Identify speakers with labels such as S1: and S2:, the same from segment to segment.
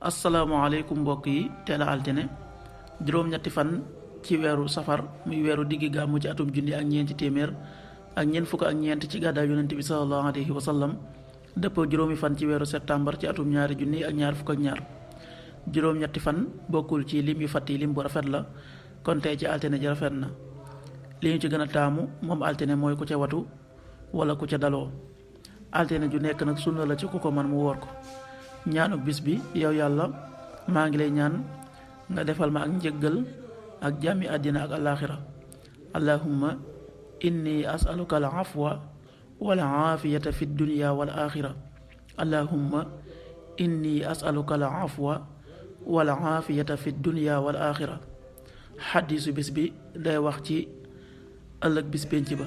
S1: asalaamaaleykum mbokk yi teel a altine juróom-ñetti fan ci weeru safar muy weeru diggi gàmmu ci atum junni ak ñeenti téeméer ak ñeent fukk ak ñeent ci gàddaay yonent bi sallallahu alayhi wa sallam dëppoo juróomi fan ci weeru septembre ci atum ñaari junni ak ñaar fukk ak ñaar juróom-ñetti fan bokkul ci lim yu fàtt yi lim bu rafet la kon tey ci altine ji rafet na li ñu ci gën a taamu moom altine mooy ku ca watu wala ku ca daloo altine ju nekk nag sunna la ci ku ko man mu woor ko ñaanu bis bi yow yàlla maa ngi lay ñaan nga defal ma ak njëggal ak jàmmi àddina ak alaaxira allahumma inni asaluka al afwa wal aafiyata fi dunya wal axira allahumma inni asaluka al afwa wal aafiyata fi dunya wal axira xaddiisu bis bi day wax ci ëllëg bis penc ba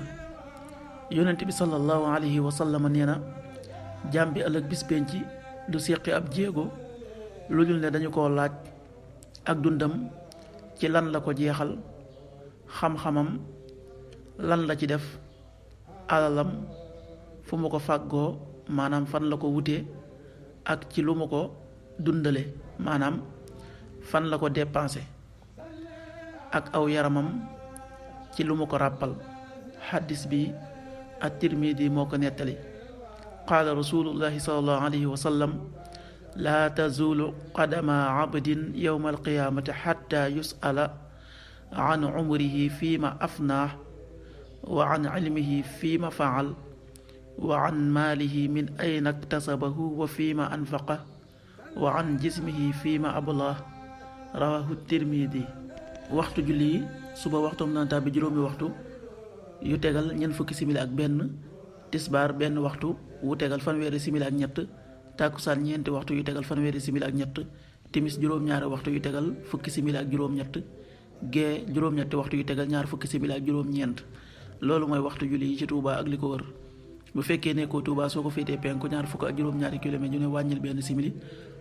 S1: yonent bi sallallahu alayhi wa sallam nee na jaam bi ëllëg bis penc du séqi ab jéego lu dul ne dañu ko laaj ak dundam ci lan la ko jeexal xam-xamam lan la ci def alalam fu mu ko fàggoo maanaam fan la ko wutee ak ci lu mu ko dundale maanaam fan la ko dépensé ak aw yaramam ci lu mu ko ràppal xaddis bi at-Tirmidi moo ko nettali qaala rasulullahi sallallahu alayhi wa sallam laa tazulu qadama abdin yowma alqiyaamati xatta yusala an umrihi fiima afnaah wa an cilmihi fiima facal wa an maalihi min ayna iktasabahu wa fiima anfaqa wa an jismihi fiima ablaah rawahu tirmidi. waxtu julli yi suba waxtum na tàbbi juróomi waxtu yu tegal ñeent fukki simili ak benn, tisbaar benn waxtu wu tegal fanweeri simili ak ñett, tàkkusaan ñeenti waxtu yu tegal fanweeri simili ak ñett, timis juróom-ñaari waxtu yu tegal fukki simili ak juróom-ñett, gee juróom-ñetti waxtu yu tegal ñaar fukki simili ak juróom-ñeent. loolu mooy waxtu julli yi ci Touba ak li ko wër. bu fekkee nekkoo Touba soo ko féetee penku ñaar fukk ak juróom-ñaari kilomètre yu ne wàññil benn simili,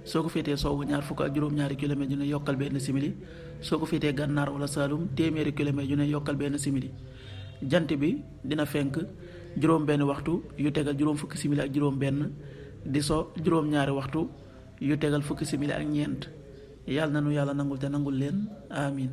S1: soo ko féetee sowwu ñaar fukk ak juróom-ñaari kilomètre yu ne yokkal benn simili, soo ko féetee gànnaar wala Saalum téeméeri kilomètre yu ne yokkal benn simili. jant bi dina fenk juróom benn waxtu yu tegal juróom fukki simili ak juróom benn, di so juróom-ñaari waxtu yu tegal fukki simili ak ñeent. yàlla na nu yàlla nangul te nangul leen amin.